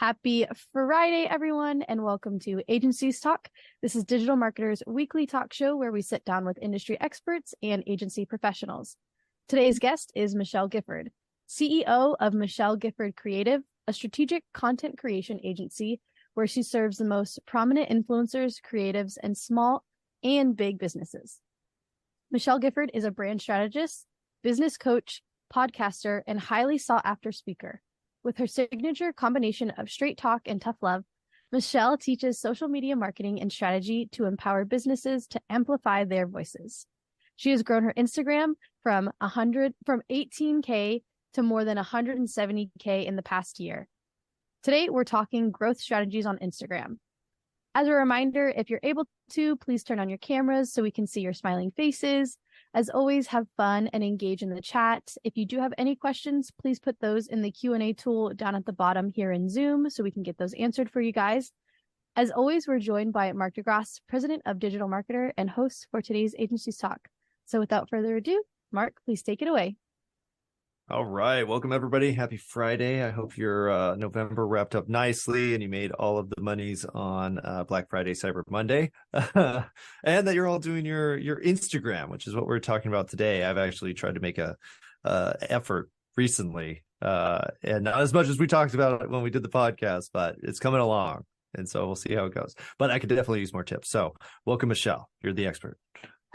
Happy Friday, everyone, and welcome to Agencies Talk. This is Digital Marketer's weekly talk show where we sit down with industry experts and agency professionals. Today's guest is Michelle Gifford, CEO of Michelle Gifford Creative, a strategic content creation agency where she serves the most prominent influencers, creatives, and small and big businesses. Michelle Gifford is a brand strategist, business coach, podcaster, and highly sought-after speaker. With her signature combination of straight talk and tough love, Michelle teaches social media marketing and strategy to empower businesses to amplify their voices. She has grown her Instagram from 18K to more than 170K in the past year. Today, we're talking growth strategies on Instagram. As a reminder, if you're able to, please turn on your cameras so we can see your smiling faces. As always, have fun and engage in the chat. If you do have any questions, please put those in the Q&A tool down at the bottom here in Zoom so we can get those answered for you guys. As always, we're joined by Mark de Grasse, president of DigitalMarketer and host for today's Agencies Talk. So without further ado, Mark, please take it away. All right. Welcome, everybody. Happy Friday. I hope your November wrapped up nicely and you made all of the monies on Black Friday, Cyber Monday, and that you're all doing your Instagram, which is what we're talking about today. I've actually tried to make a effort recently, and not as much as we talked about it when we did the podcast, but it's coming along. And so we'll see how it goes. But I could definitely use more tips. So welcome, Michelle. You're the expert.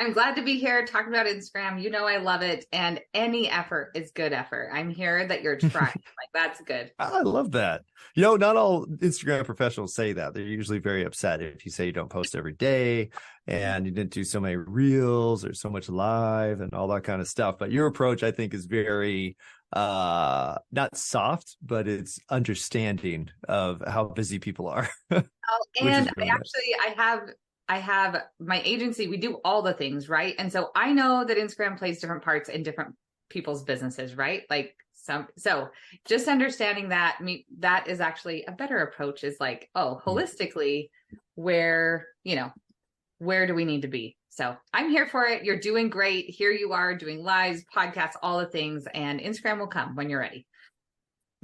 I'm glad to be here talking about Instagram. You know, I love it. And any effort is good effort. I'm here that you're trying. Like, that's good. I love that. You know, not all Instagram professionals say that. They're usually very upset if you say you don't post every day and you didn't do so many reels or so much live and all that kind of stuff. But your approach, I think, is very not soft, but it's understanding of how busy people are. Oh, and I have my agency. We do all the things, right? And so I know that Instagram plays different parts in different people's businesses, right? Like so just understanding that is actually a better approach is like, oh, holistically, where do we need to be? So I'm here for it. You're doing great. Here you are doing lives, podcasts, all the things, and Instagram will come when you're ready.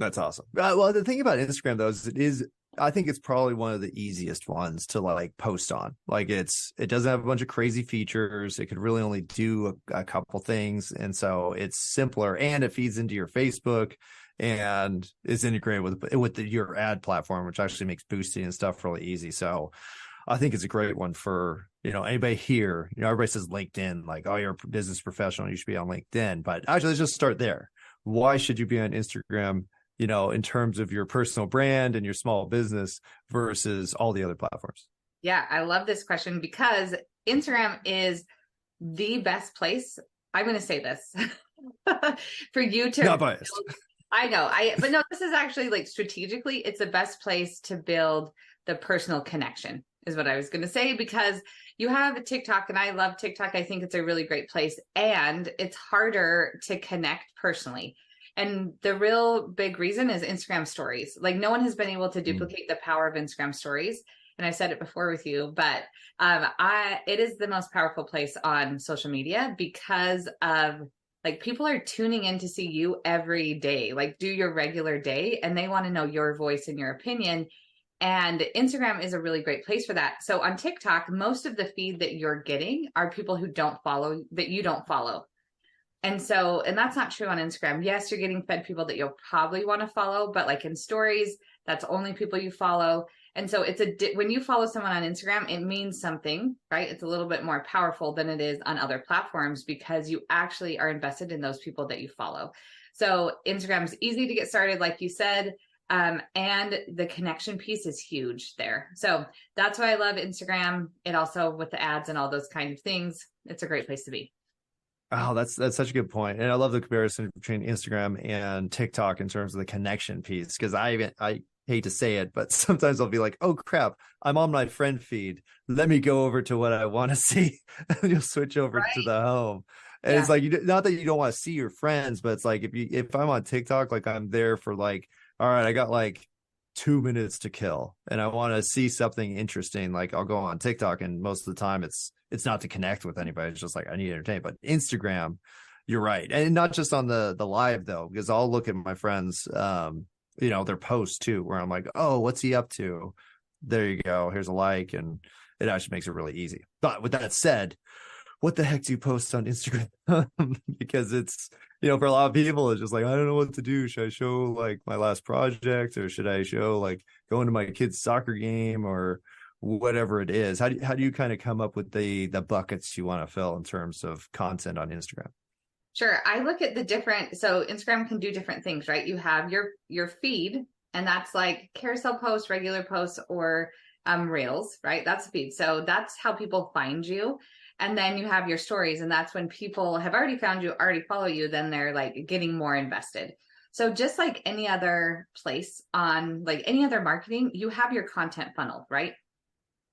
That's awesome. Well, the thing about Instagram though is I think it's probably one of the easiest ones to like post on. Like it doesn't have a bunch of crazy features. It could really only do a couple things. And so it's simpler and it feeds into your Facebook and is integrated with your ad platform, which actually makes boosting and stuff really easy. So I think it's a great one for, anybody here. Everybody says LinkedIn, like, oh, you're a business professional, you should be on LinkedIn. But actually, let's just start there. Why should you be on Instagram? In terms of your personal brand and your small business versus all the other platforms? Yeah, I love this question because Instagram is the best place. I'm going to say this for you to. Not biased. I know. But no, this is actually like strategically, it's the best place to build the personal connection is what I was going to say, because you have TikTok and I love TikTok. I think it's a really great place and it's harder to connect personally. And the real big reason is Instagram stories. Like no one has been able to duplicate the power of Instagram stories. And I said it before with you, but it is the most powerful place on social media because of like people are tuning in to see you every day, like do your regular day. And they want to know your voice and your opinion. And Instagram is a really great place for that. So on TikTok, most of the feed that you're getting are people who don't follow, that you don't follow. And that's not true on Instagram. Yes, you're getting fed people that you'll probably want to follow, but like in stories, that's only people you follow. And so when you follow someone on Instagram, it means something, right? It's a little bit more powerful than it is on other platforms because you actually are invested in those people that you follow. So Instagram's easy to get started, like you said, and the connection piece is huge there. So that's why I love Instagram. It also with the ads and all those kind of things, it's a great place to be. Oh, that's such a good point. And I love the comparison between Instagram and TikTok in terms of the connection piece, because I hate to say it, but sometimes I'll be like, oh crap, I'm on my friend feed. Let me go over to what I want to see. And you'll switch over to the home. And it's like, not that you don't want to see your friends, but it's like, if I'm on TikTok, like I'm there for like, all right, I got like 2 minutes to kill and I want to see something interesting. Like I'll go on TikTok and most of the time it's not to connect with anybody. It's just like, I need entertainment. But Instagram, you're right. And not just on the live though, because I'll look at my friends, their posts too, where I'm like, oh, what's he up to? There you go. Here's a like. And it actually makes it really easy. But with that said, what the heck do you post on Instagram? Because it's, for a lot of people, it's just like, I don't know what to do. Should I show like my last project, or should I show like going to my kid's soccer game, or whatever it is? How do you kind of come up with the buckets you want to fill in terms of content on Instagram? Sure. I look at so Instagram can do different things, right? You have your feed, and that's like carousel posts, regular posts, or reels, right? That's a feed. So that's how people find you. And then you have your stories, and that's when people have already found you, already follow you, then they're like getting more invested. So just like any other place on like any other marketing, you have your content funnel, right?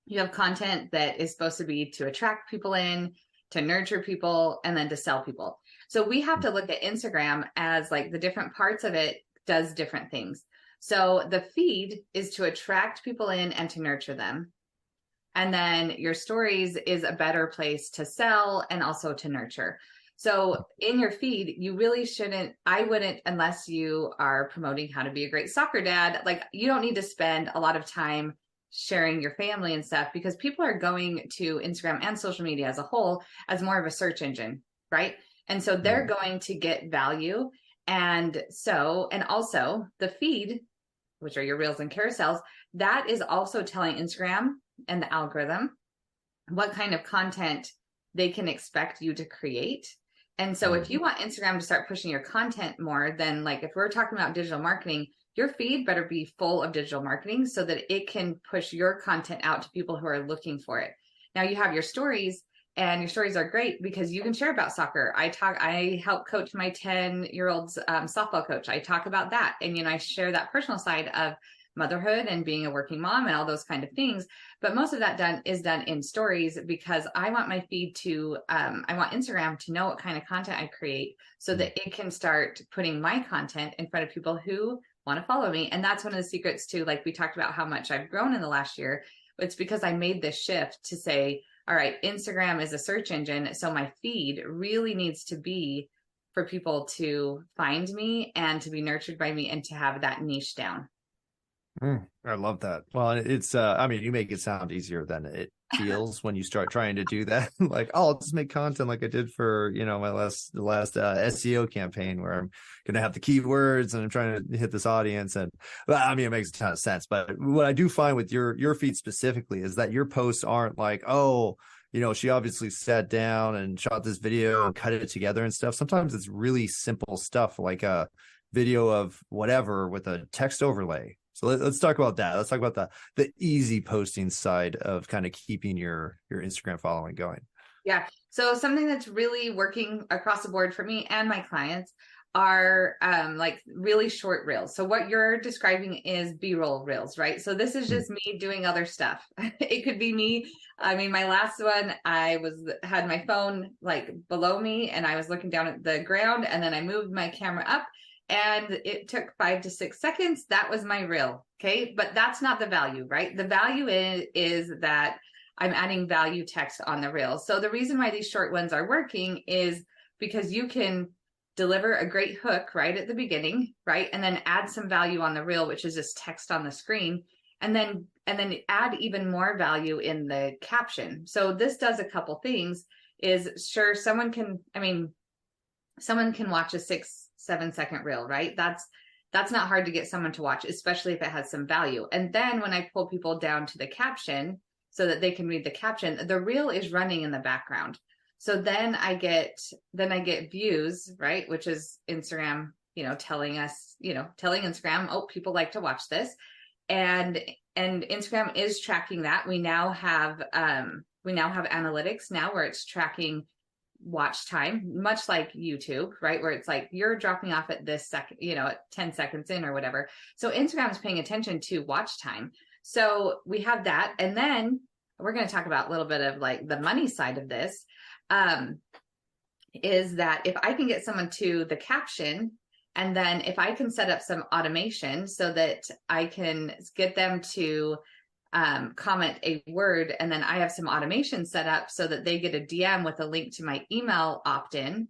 You have content that is supposed to be to attract people in, to nurture people, and then to sell people. So we have to look at Instagram as like the different parts of it does different things. So the feed is to attract people in and to nurture them. And then your stories is a better place to sell and also to nurture. So in your feed, you really I wouldn't, unless you are promoting how to be a great soccer dad, like you don't need to spend a lot of time sharing your family and stuff, because people are going to Instagram and social media as a whole as more of a search engine, right? And so they're going to get value. And also the feed, which are your reels and carousels, that is also telling Instagram and the algorithm what kind of content they can expect you to create. And so if you want Instagram to start pushing your content more, then like if we're talking about digital marketing, your feed better be full of digital marketing so that it can push your content out to people who are looking for it. Now you have your stories, and your stories are great because you can share about soccer. I help coach my 10-year-old's softball coach. I talk about that. And, I share that personal side of motherhood and being a working mom and all those kind of things. But most of that is done in stories, because I want my feed I want Instagram to know what kind of content I create so that it can start putting my content in front of people who want to follow me. And that's one of the secrets too. Like we talked about how much I've grown in the last year. It's because I made this shift to say, all right, Instagram is a search engine. So my feed really needs to be for people to find me and to be nurtured by me and to have that niche down. I love that. Well, it's, you make it sound easier than it feels when you start trying to do that. Like, oh, I'll just make content like I did for, my last SEO campaign, where I'm going to have the keywords and I'm trying to hit this audience. And it makes a ton of sense. But what I do find with your feed specifically is that your posts aren't like, oh, she obviously sat down and shot this video and cut it together and stuff. Sometimes it's really simple stuff, like a video of whatever with a text overlay. So let's talk about that. Let's talk about the easy posting side of kind of keeping your Instagram following going. Yeah. So something that's really working across the board for me and my clients are like really short reels. So what you're describing is B-roll reels, right? So this is just me doing other stuff. It could be me. My last one, I had my phone like below me and I was looking down at the ground, and then I moved my camera up, and it took 5 to 6 seconds. That was my reel. Okay. But that's not the value, right? The value is that I'm adding value text on the reel. So the reason why these short ones are working is because you can deliver a great hook right at the beginning, right? And then add some value on the reel, which is just text on the screen. And then add even more value in the caption. So this does a couple things. Is sure, someone can watch a 6-7 second reel, right? That's not hard to get someone to watch, especially if it has some value. And then when I pull people down to the caption so that they can read the caption, the reel is running in the background. So then I get views, right? Which is Instagram, telling Instagram, oh, people like to watch this. And Instagram is tracking that. We now have analytics now where it's tracking watch time, much like YouTube, right? Where it's like you're dropping off at this second, at 10 seconds in or whatever. So Instagram is paying attention to watch time. So we have that. And then we're going to talk about a little bit of like the money side of this, is that if I can get someone to the caption, and then if I can set up some automation so that I can get them to comment a word, and then I have some automation set up so that they get a DM with a link to my email opt-in,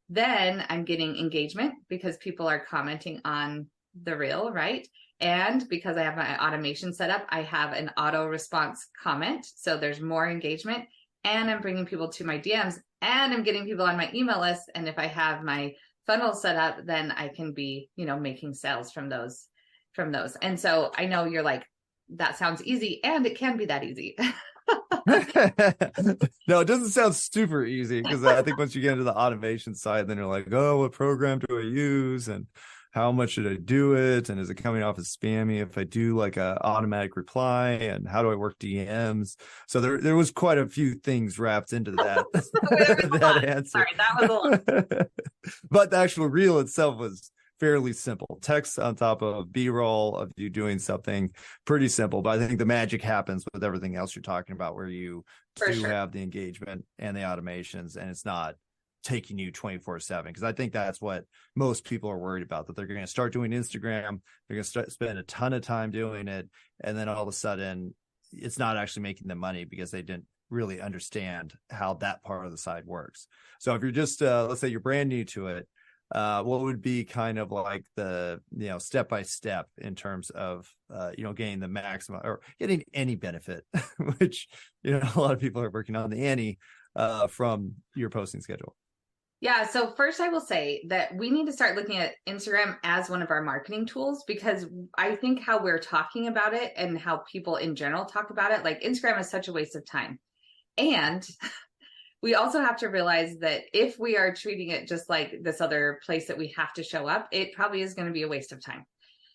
then I'm getting engagement because people are commenting on the reel, right? And because I have my automation set up, I have an auto response comment. So there's more engagement, and I'm bringing people to my DMs, and I'm getting people on my email list. And if I have my funnel set up, then I can be, making sales from those. And so I know you're like, that sounds easy, and it can be that easy. No, it doesn't sound super easy, because I think once you get into the automation side, then you're like, oh, what program do I use, and how much should I do it, and is it coming off as spammy if I do like a automatic reply, and how do I work DMs? So there was quite a few things wrapped into that that answer. Sorry, that was a lot. But the actual reel itself was fairly simple. Text on top of B-roll of you doing something, pretty simple. But I think the magic happens with everything else you're talking about, where you have the engagement and the automations, and it's not taking you 24/7. Because I think that's what most people are worried about, that they're going to start doing Instagram, they're going to spend a ton of time doing it, and then all of a sudden it's not actually making them money because they didn't really understand how that part of the side works. So if you're just let's say you're brand new to it, what would be kind of like the step by step in terms of gaining the maximum or getting any benefit, which a lot of people are working on the any from your posting schedule? Yeah. So first I will say that we need to start looking at Instagram as one of our marketing tools, because I think how we're talking about it and how people in general talk about it, like Instagram is such a waste of time. And we also have to realize that if we are treating it just like this other place that we have to show up, it probably is going to be a waste of time.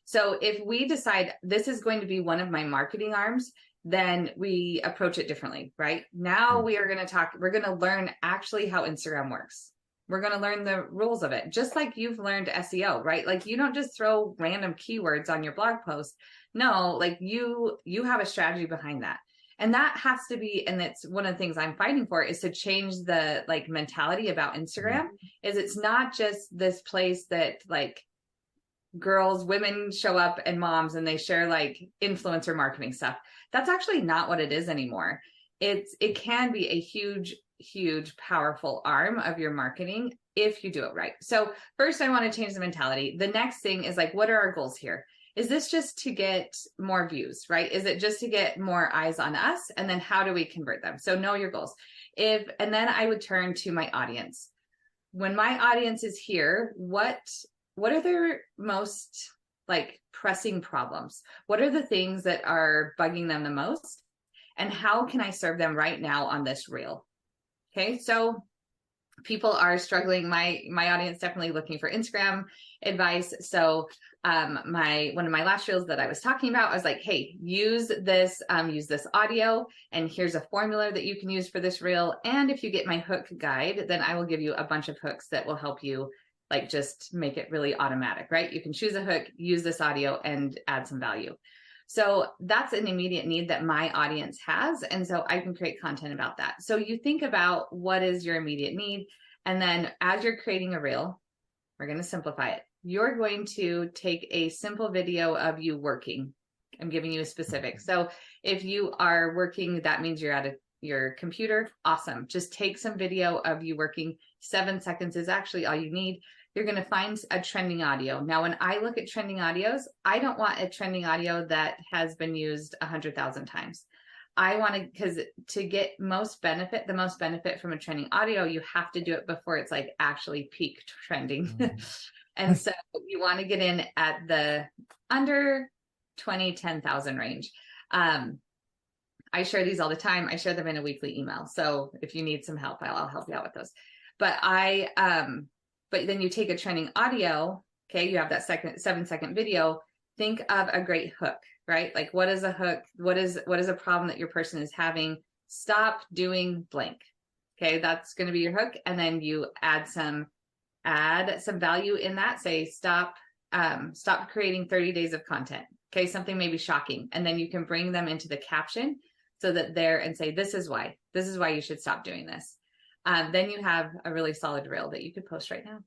So if we decide this is going to be one of my marketing arms, then we approach it differently, right? Now we're going to learn actually how Instagram works. We're going to learn the rules of it, just like you've learned SEO, right? Like you don't just throw random keywords on your blog post. No, like you have a strategy behind that. And that has to be, and that's one of the things I'm fighting for, is to change the mentality about Instagram. Is it's not just this place that women show up, and moms, and they share influencer marketing stuff. That's actually not what it is anymore. It can be a huge, powerful arm of your marketing if you do it right. So first I want to change the mentality. The next thing is what are our goals here? Is this just to get more views, right? Is it just to get more eyes on us? And then how do we convert them? So know your goals. And then I would turn to my audience. When my audience is here, what are their most pressing problems? What are the things that are bugging them the most? And how can I serve them right now on this reel? Okay, so people are struggling. My audience definitely looking for Instagram advice. So one of my last reels that I was talking about, I was like, hey, use this audio, and here's a formula that you can use for this reel. And if you get my hook guide, then I will give you a bunch of hooks that will help you just make it really automatic, right? You can choose a hook, use this audio, and add some value. So that's an immediate need that my audience has. And so I can create content about that. So you think about what is your immediate need. And then as you're creating a reel, we're going to simplify it. You're going to take a simple video of you working. I'm giving you a specific. So if you are working, that means you're at your computer. Awesome. Just take some video of you working. 7 seconds is actually all you need. You're going to find a trending audio. Now, when I look at trending audios, I don't want a trending audio that has been used 100,000 times. I want because to get the most benefit from a trending audio, you have to do it before it's actually peak trending. And so you want to get in at the under 10,000 range. I share these all the time. I share them in a weekly email. So if you need some help, I'll help you out with those. But but then you take a trending audio, okay, you have that 7-second video, think of a great hook, right? What is a hook? What is a problem that your person is having? Stop doing blank. Okay, that's going to be your hook. And then you add some value in that. Say, stop creating 30 days of content. Okay, something maybe shocking. And then you can bring them into the caption so that and say, this is why you should stop doing this. Then you have a really solid reel that you could post right now.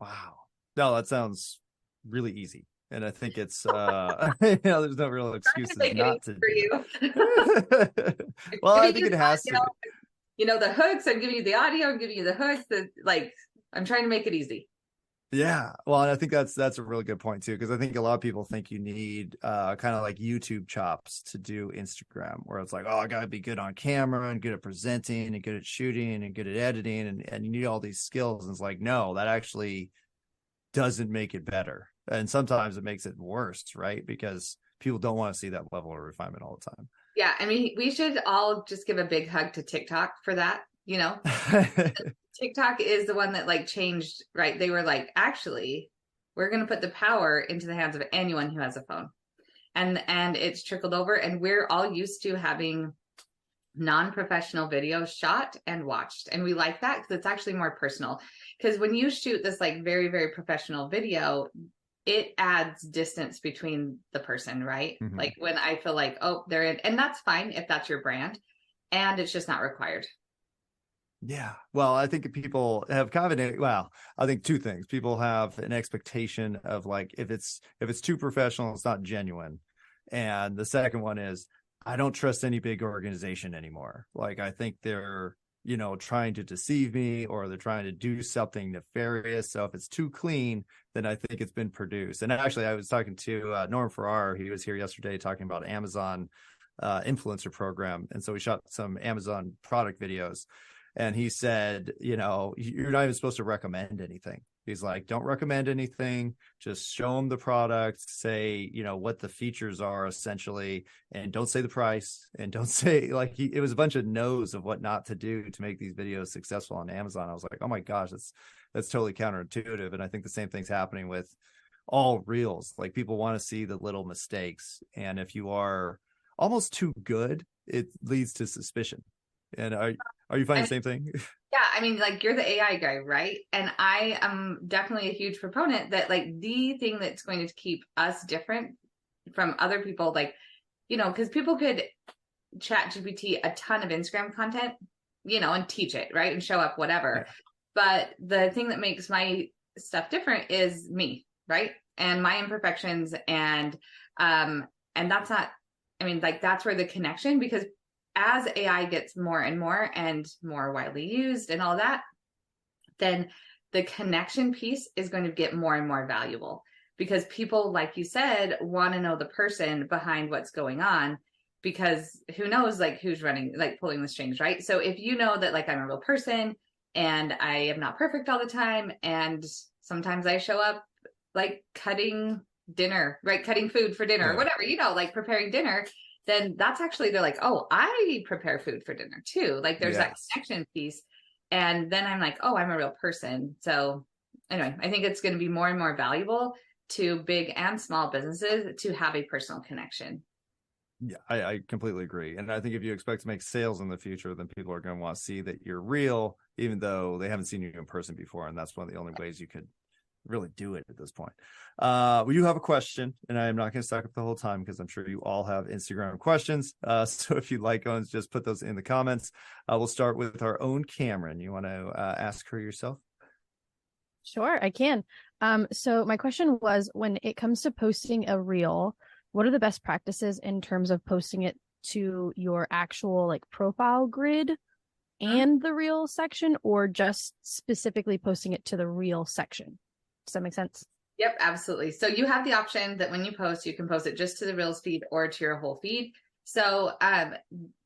Wow. No, that sounds really easy. And I think it's, there's no real excuses not to do it. Well, I think it has to be. The hooks, I'm giving you the audio, I'm giving you the hooks, I'm trying to make it easy. Yeah. Well, and I think that's a really good point too, because I think a lot of people think you need kind of like YouTube chops to do Instagram, where it's like, oh, I gotta be good on camera and good at presenting and good at shooting and good at editing, and you need all these skills. And it's like, no, that actually doesn't make it better. And sometimes it makes it worse, right? Because people don't want to see that level of refinement all the Yeah, I mean, we should all just give a big hug to TikTok for that, you know? time. TikTok is the one that like changed, right? They were like, actually, we're going to put the power into the hands of anyone who has a phone. And it's trickled over, and we're all used to having non-professional videos shot and watched. And we like that because it's actually more personal. Because when you shoot this like very, very professional video, it adds distance between the person, right? Mhm. Like when I feel like, oh, they're in, and that's fine if that's your brand, and it's just not required. Yeah. Well, I think people have kind of well, I think two things. People have an expectation of like if it's too professional, it's not genuine. And the second one is I don't trust any big organization anymore. Like I think they're, trying to deceive me or they're trying to do something nefarious. So if it's too clean, then I think it's been produced. And actually I was talking to Norm Farrar. He was here yesterday talking about Amazon influencer program. And so we shot some Amazon product videos. And he said, you're not even supposed to recommend anything. He's like, don't recommend anything. Just show them the product, say, what the features are essentially, and don't say the price. And don't say it was a bunch of no's of what not to do to make these videos successful on Amazon. I was like, oh my gosh, that's totally counterintuitive. And I think the same thing's happening with all reels. Like people want to see the little mistakes. And if you are almost too good, it leads to suspicion. And are you finding the same thing? Yeah, I mean, like you're the AI guy, right? And I am definitely a huge proponent that like the thing that's going to keep us different from other people, like, because people could chat GPT a ton of Instagram content, and teach it, right? And show up, whatever. Yeah. But the thing that makes my stuff different is me, right? And my imperfections and that's not, I mean, like that's where the connection, because as AI gets more and more widely used and all that, then the connection piece is going to get more and more valuable because people, like you said, want to know the person behind what's going on, because who knows, like who's running, like pulling the strings, right? So if you know that like I'm a real person and I am not perfect all the time, and sometimes I show up like cutting dinner, right? Cutting food for dinner, or whatever, like preparing dinner, then that's actually, they're like, oh, I prepare food for dinner too. Like there's that connection piece. And then I'm like, oh, I'm a real person. So anyway, I think it's going to be more and more valuable to big and small businesses to have a personal connection. Yeah, I completely agree. And I think if you expect to make sales in the future, then people are going to want to see that you're real, even though they haven't seen you in person before. And that's one of the only ways you could really do it at this point. We do have a question, and I am not going to suck up the whole time because I'm sure you all have Instagram questions. So if you'd like ones, just put those in the comments. We'll start with our own Cameron. You want to ask her yourself? Sure, I can. So my question was, when it comes to posting a reel, what are the best practices in terms of posting it to your actual like profile grid and the reel section, or just specifically posting it to the reel section? Does that make sense? Yep, absolutely. So you have the option that when you post, you can post it just to the Reels feed or to your whole feed. So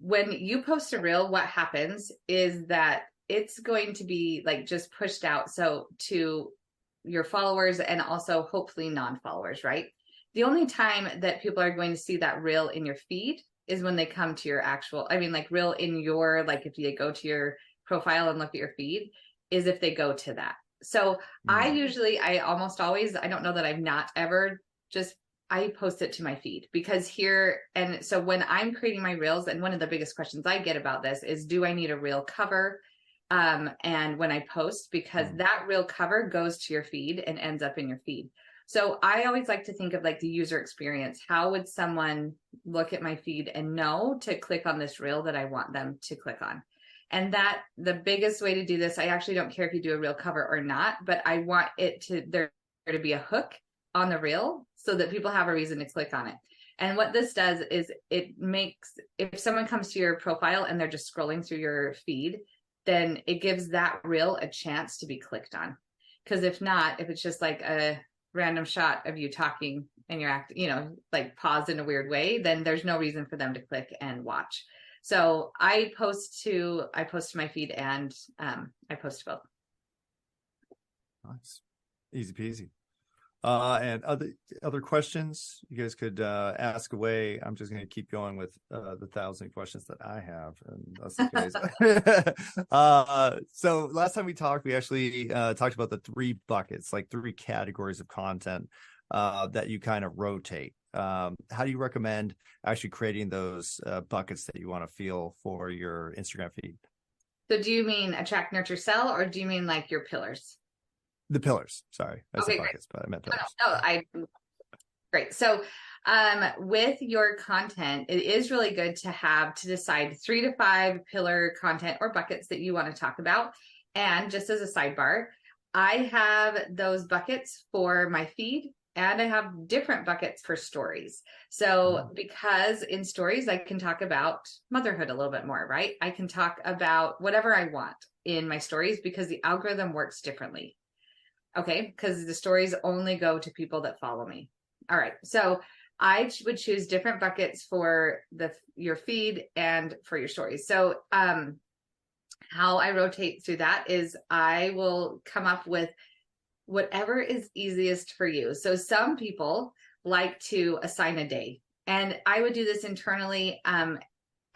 when you post a reel, what happens is that it's going to be like just pushed out. So to your followers and also hopefully non-followers, right? The only time that people are going to see that reel in your feed is when they come to your actual, I mean, like reel in your, like if they go to your profile and look at your feed, is if they go to that. So I almost always, I don't know that I've not ever I post it to my feed, because here, and so when I'm creating my reels, and one of the biggest questions I get about this is, do I need a reel cover? And when I post, because that reel cover goes to your feed and ends up in your feed. So I always like to think of like the user experience. How would someone look at my feed and know to click on this reel that I want them to click on? And that the biggest way to do this, I actually don't care if you do a reel cover or not, but I want there to be a hook on the reel so that people have a reason to click on it. And what this does is it makes, if someone comes to your profile and they're just scrolling through your feed, then it gives that reel a chance to be clicked on. Because if not, if it's just like a random shot of you talking and you're like paused in a weird way, then there's no reason for them to click and watch. So I post to my feed, and I post to both. Nice. Easy peasy. And other questions you guys could ask away. I'm just going to keep going with the 1,000 questions that I have, and that's the case. So last time we talked, we actually talked about the 3 buckets, like 3 categories of content that you kind of rotate. How do you recommend actually creating those buckets that you want to feel for your Instagram feed? So do you mean attract, nurture, sell, or do you mean like your pillars? The pillars. Sorry, I said buckets, great. but I meant pillars. Great. So with your content, it is really good to decide 3 to 5 pillar content or buckets that you want to talk about. And just as a sidebar, I have those buckets for my feed, and I have different buckets for stories. So because in stories, I can talk about motherhood a little bit more, right? I can talk about whatever I want in my stories because the algorithm works differently. Okay, because the stories only go to people that follow me. All right, so I would choose different buckets for your feed and for your stories. So how I rotate through that is I will come up with whatever is easiest for you. So some people like to assign a day, and I would do this internally. I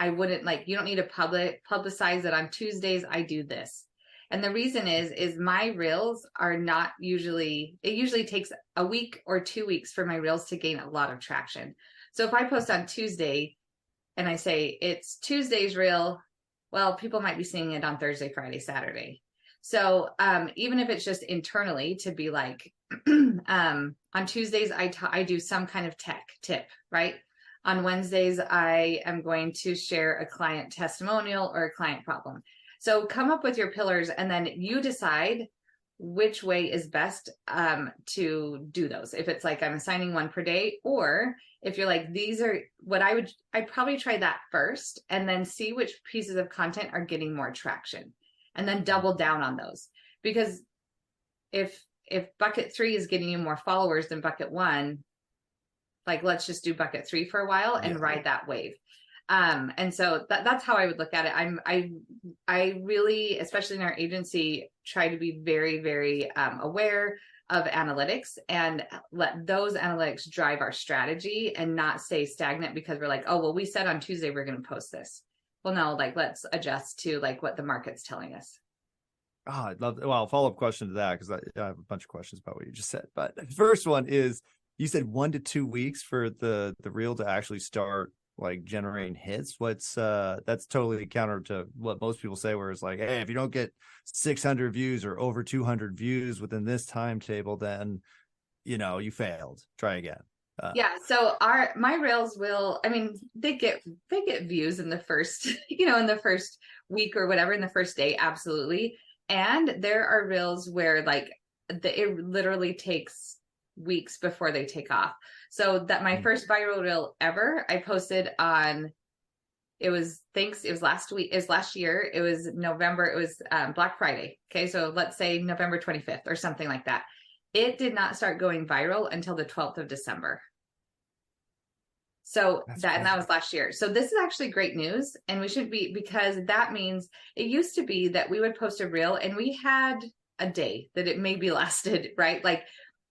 wouldn't you don't need to publicize that on Tuesdays I do this. And the reason is my reels are not it usually takes a week or 2 weeks for my reels to gain a lot of traction. So if I post on Tuesday and I say it's Tuesday's reel, well, people might be seeing it on Thursday, Friday, Saturday. So even if it's just internally to be like, on Tuesdays, I do some kind of tech tip, right? On Wednesdays, I am going to share a client testimonial or a client problem. So come up with your pillars, and then you decide which way is best to do those. If it's like I'm assigning one per day, or if you're like, these are what I'd probably try that first and then see which pieces of content are getting more traction and then double down on those. Because if bucket 3 is getting you more followers than bucket 1, like let's just do bucket 3 for a while and ride that wave. And so that's how I would look at it. I really, especially in our agency, try to be very, very aware of analytics and let those analytics drive our strategy and not stay stagnant because we're like, oh, well, we said on Tuesday we're going to post this. Well, no, let's adjust to what the market's telling us. Oh, I'd love follow-up question to that, because I have a bunch of questions about what you just said. But the first one is, you said 1 to 2 weeks for the reel to actually start generating hits. What's that's totally counter to what most people say, where it's like, hey, if you don't get 600 views or over 200 views within this timetable, then you failed. Try again. So my reels they get views in the first in the first week or whatever, in the first day, absolutely. And there are reels where it literally takes weeks before they take off. So that my first viral reel ever, I posted on, it was last year. It was November. It was Black Friday. Okay. So let's say November 25th or something like that. It did not start going viral until the 12th of December. So and that was last year. So this is actually great news. And we should be, because that means it used to be that we would post a reel and we had a day that it maybe lasted, right?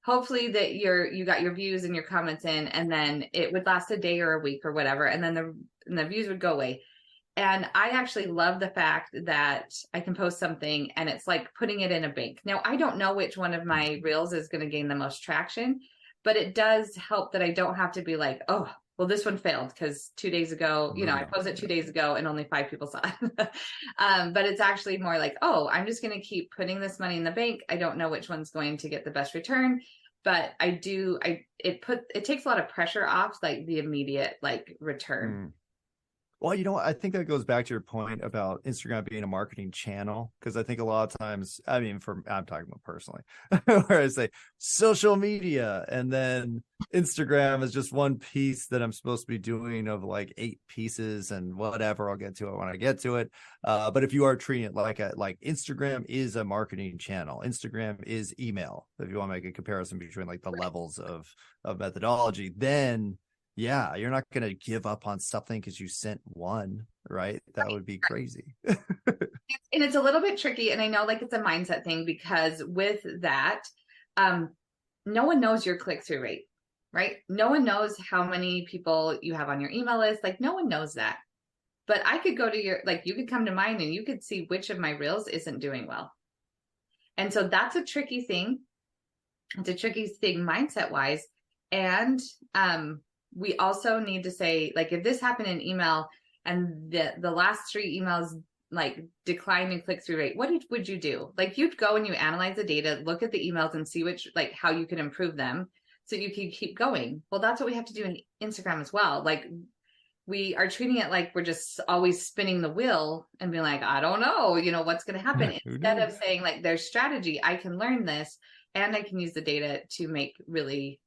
Hopefully that you got your views and your comments in, and then it would last a day or a week or whatever. And then the views would go away. And I actually love the fact that I can post something and it's like putting it in a bank. Now, I don't know which one of my reels is going to gain the most traction, but it does help that I don't have to be like, oh, well, this one failed because 2 days ago, I posted 2 days ago and only 5 people saw it. But it's actually more like, oh, I'm just going to keep putting this money in the bank. I don't know which one's going to get the best return, but it takes a lot of pressure off the immediate return. Well, you know what? I think that goes back to your point about Instagram being a marketing channel. Because I think a lot of times, I mean, I'm talking about personally, where I say social media and then Instagram is just one piece that I'm supposed to be doing of like 8 pieces and whatever. I'll get to it when I get to it. But if you are treating it like Instagram is a marketing channel, Instagram is email. If you want to make a comparison between like the levels of methodology, then yeah, you're not going to give up on something because you sent one, right? That would be crazy. And it's a little bit tricky. And I know like it's a mindset thing because with that, no one knows your click-through rate, right? No one knows how many people you have on your email list. Like no one knows that. But I could go to you could come to mine and you could see which of my reels isn't doing well. And so that's a tricky thing. It's a tricky thing mindset wise. And, we also need to say, like, if this happened in email and the last 3 emails like decline in click-through rate, what would you do? Like you'd go and you analyze the data, look at the emails and see like how you can improve them so you can keep going. Well, that's what we have to do in Instagram as well. Like we are treating it like we're just always spinning the wheel and being like, I don't know, what's going to happen. Instead of saying like there's strategy, I can learn this and I can use the data to make really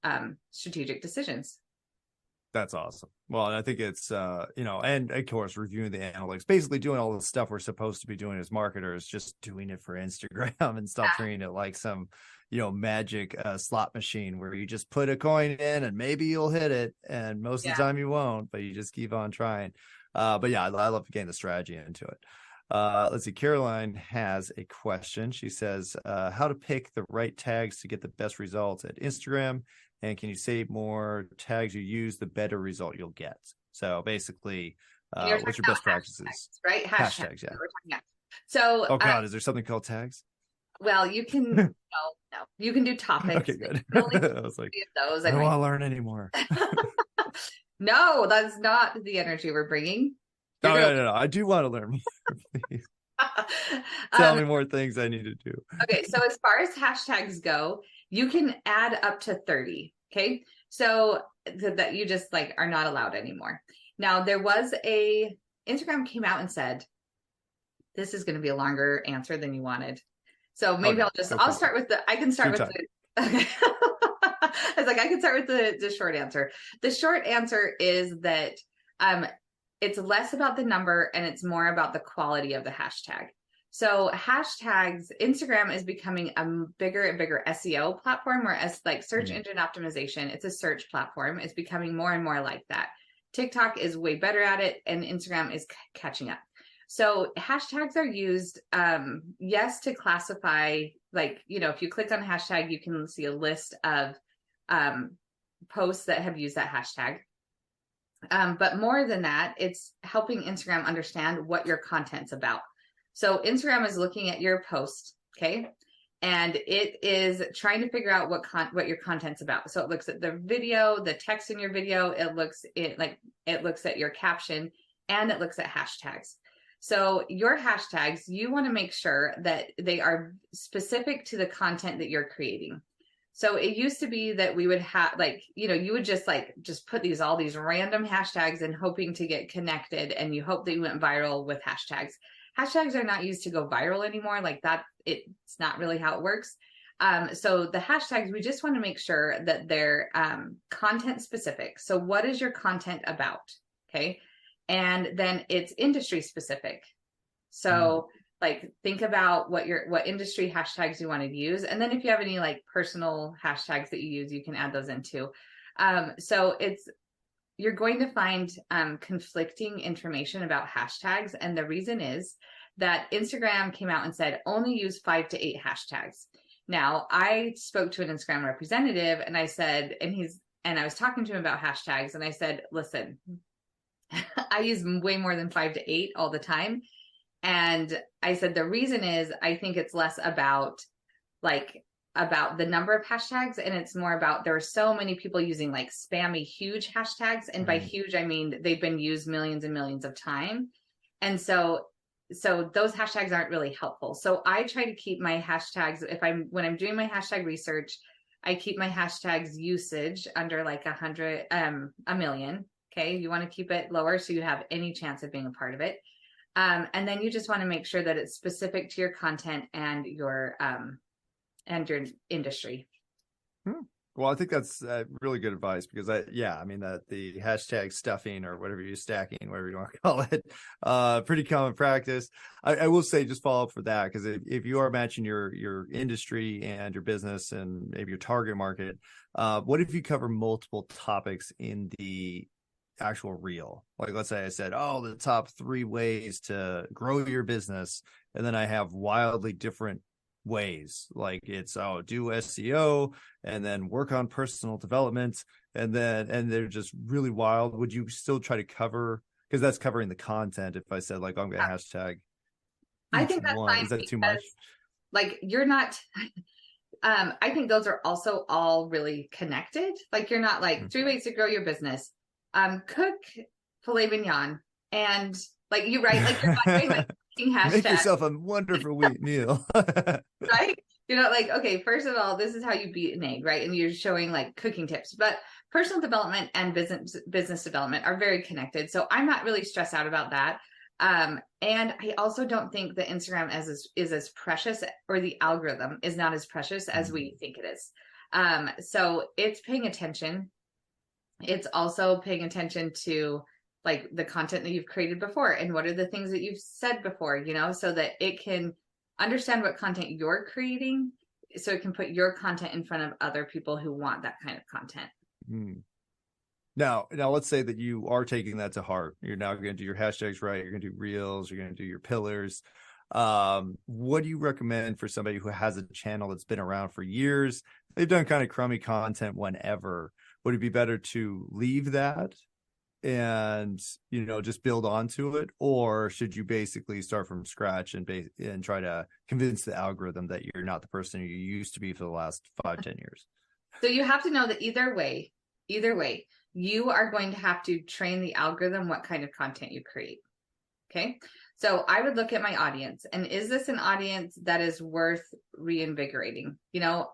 strategic decisions. That's awesome. Well, I think it's, and of course, reviewing the analytics, basically doing all the stuff we're supposed to be doing as marketers, just doing it for Instagram and stop treating it like some, magic slot machine where you just put a coin in and maybe you'll hit it. And most of the time you won't, but you just keep on trying. But yeah, I love getting the strategy into it. Let's see. Caroline has a question. She says, how to pick the right tags to get the best results at Instagram. And can you say more tags you use, the better result you'll get? So basically, what's your best practices? Right? Hashtags, yeah. We're talking about. So, oh God, is there something called tags? Well, you can, no, you can do topics. Okay, good. I was like, those. I don't want to learn anymore. No, that's not the energy we're bringing. No. I do want to learn more, please. Tell me more things I need to do. Okay, so as far as hashtags go, you can add up to 30. Okay, so that you just like are not allowed anymore. Now there was Instagram came out and said, this is going to be a longer answer than you wanted. So maybe I'll start with I can start with okay. I was like, I can start with the short answer. The short answer is that it's less about the number and it's more about the quality of the hashtag. So hashtags, Instagram is becoming a bigger and bigger SEO platform, whereas like search engine optimization, it's a search platform. It's becoming more and more like that. TikTok is way better at it and Instagram is catching up. So hashtags are used, yes, to classify, like, if you click on a hashtag, you can see a list of posts that have used that hashtag. But more than that, it's helping Instagram understand what your content's about. So Instagram is looking at your post, okay? And it is trying to figure out what your content's about. So it looks at the video, the text in your video, it looks at your caption, and it looks at hashtags. So your hashtags, you want to make sure that they are specific to the content that you're creating. So it used to be that we would have you would just put all these random hashtags and hoping to get connected, and you hope that you went viral with hashtags. Hashtags are not used to go viral anymore. Like that, it's not really how it works. So the hashtags, we just want to make sure that they're content specific. So what is your content about? Okay. And then it's industry specific. So like think about what industry hashtags you want to use. And then if you have any like personal hashtags that you use, you can add those in too. So you're going to find conflicting information about hashtags. And the reason is that Instagram came out and said, only use 5 to 8 hashtags. Now I spoke to an Instagram representative and I said, and I was talking to him about hashtags. And I said, listen, I use way more than 5 to 8 all the time. And I said, the reason is I think it's less about the number of hashtags. And it's more about, there are so many people using like spammy, huge hashtags. And by huge, I mean, they've been used millions and millions of times. And so those hashtags aren't really helpful. So I try to keep my hashtags, when I'm doing my hashtag research, I keep my hashtags usage under like 100, a million. Okay. You want to keep it lower so you have any chance of being a part of it. And then you just want to make sure that it's specific to your content and your industry. Well, I think that's really good advice because I mean that the hashtag stuffing or whatever you're stacking, whatever you want to call it, pretty common practice. I will say just follow up for that because if you are matching your industry and your business and maybe your target market, what if you cover multiple topics in the actual reel? Like let's say I said, oh, the top 3 ways to grow your business, and then I have wildly different ways, like it's do SEO and then work on personal development, and they're just really wild. Would you still try to cover, because that's covering the content, if I said like I'm gonna hashtag I think that's fine. Is that too much? Like you're not I think those are also all really connected. Like you're not like 3 ways to grow your business, cook filet mignon, and like you right, like you're not doing like make yourself a wonderful wheat meal. Right? You're not like, okay, first of all, this is how you beat an egg, right? And you're showing like cooking tips, but personal development and business development are very connected. So I'm not really stressed out about that. And I also don't think that Instagram is as precious, or the algorithm is not as precious as we think it is. So it's paying attention. It's also paying attention to like the content that you've created before and what are the things that you've said before, so that it can understand what content you're creating, so it can put your content in front of other people who want that kind of content. Now let's say that you are taking that to heart. You're now going to do your hashtags right. You're going to do reels. You're going to do your pillars. What do you recommend for somebody who has a channel that's been around for years? They've done kind of crummy content whenever. Would it be better to leave that and just build onto it, or should you basically start from scratch and try to convince the algorithm that you're not the person you used to be for the last 5-10 years? So you have to know that either way, you are going to have to train the algorithm what kind of content you create. Okay. So I would look at my audience, and is this an audience that is worth reinvigorating?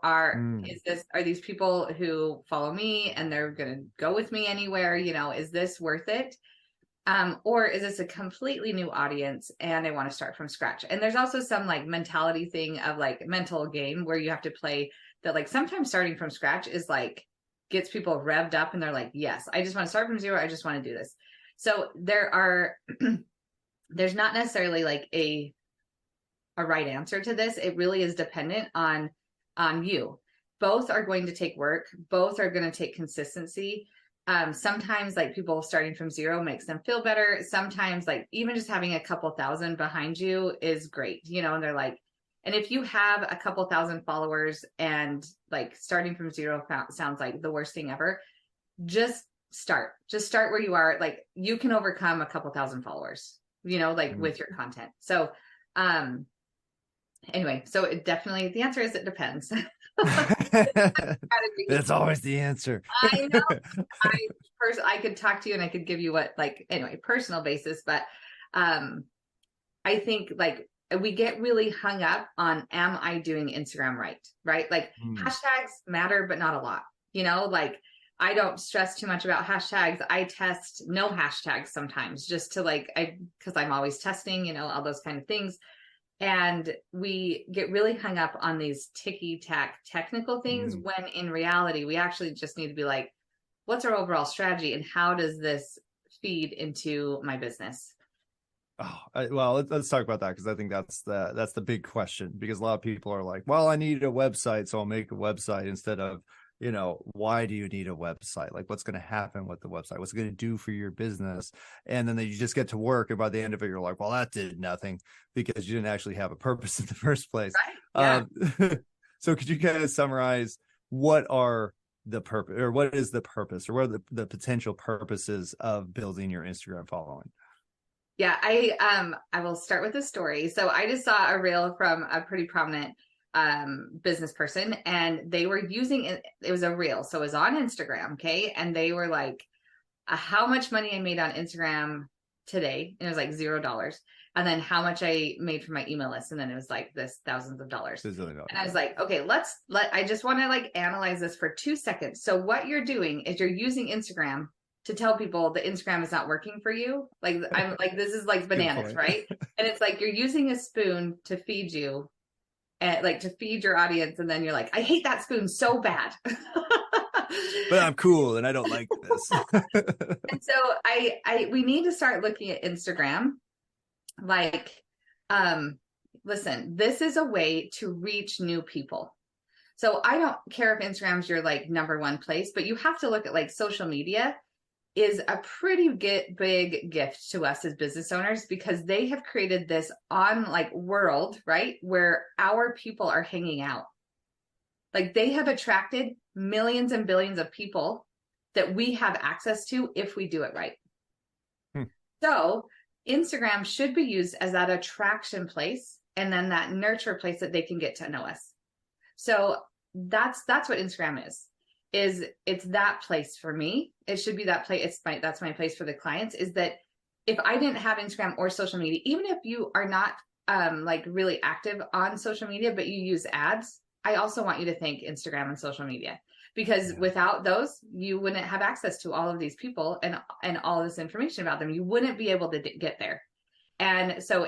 Are these people who follow me and they're going to go with me anywhere? Is this worth it? Or is this a completely new audience and I want to start from scratch? And there's also some like mentality thing of like mental game where you have to play that. Like sometimes starting from scratch is like gets people revved up and they're like, yes, I just want to start from zero. I just want to do this. So there's not necessarily like a right answer to this. It really is dependent on you. Both are going to take work. Both are going to take consistency. Sometimes like people starting from zero makes them feel better. Sometimes like even just having a couple thousand behind you is great, and they're like, and if you have a couple thousand followers and like starting from zero sounds like the worst thing ever, just start where you are. Like you can overcome a couple thousand followers, with your content. So, anyway, so it definitely, the answer is it depends. That's always the answer. I know. I could talk to you and I could give you personal basis, but, I think like we get really hung up on, am I doing Instagram right? Right? Like hashtags matter, but not a lot, like I don't stress too much about hashtags. I test no hashtags sometimes just to because I'm always testing, all those kind of things. And we get really hung up on these ticky-tack technical things when in reality, we actually just need to be like, what's our overall strategy and how does this feed into my business? Well, let's talk about that, because I think that's the big question, because a lot of people are like, well, I need a website, so I'll make a website, instead of, why do you need a website? Like, what's going to happen with the website? What's it going to do for your business? And then you just get to work, and by the end of it, you're like, well, that did nothing, because you didn't actually have a purpose in the first place. Right? Yeah. So could you kind of summarize what are the purpose, or what is the purpose, or what are the potential purposes of building your Instagram following? Yeah, I will start with a story. So I just saw a reel from a pretty prominent business person, and they were using it. It was a reel, so it was on Instagram. Okay. And they were like, how much money I made on Instagram today. And it was like $0. And then how much I made from my email list. And then it was like this thousands of dollars. And I was like, okay, I just want to like analyze this for 2 seconds. So what you're doing is you're using Instagram to tell people that Instagram is not working for you. Like, I'm like, this is like bananas, right? And it's like, you're using a spoon to feed you, and like to feed your audience. And then you're like, I hate that spoon so bad. But I'm cool and I don't like this. And so we need to start looking at Instagram like, listen, this is a way to reach new people. So I don't care if Instagram's your like number one place, but you have to look at like social media is a pretty big gift to us as business owners, because they have created this on like world, right? Where our people are hanging out. Like they have attracted millions and billions of people that we have access to if we do it right. So Instagram should be used as that attraction place and then that nurture place that they can get to know us. So that's what Instagram is it's that place for me. It should be that place. That's my place for the clients, is that if I didn't have Instagram or social media, even if you are not like really active on social media, but you use ads, I also want you to thank Instagram and social media, because without those, you wouldn't have access to all of these people and all of this information about them. You wouldn't be able to get there. And so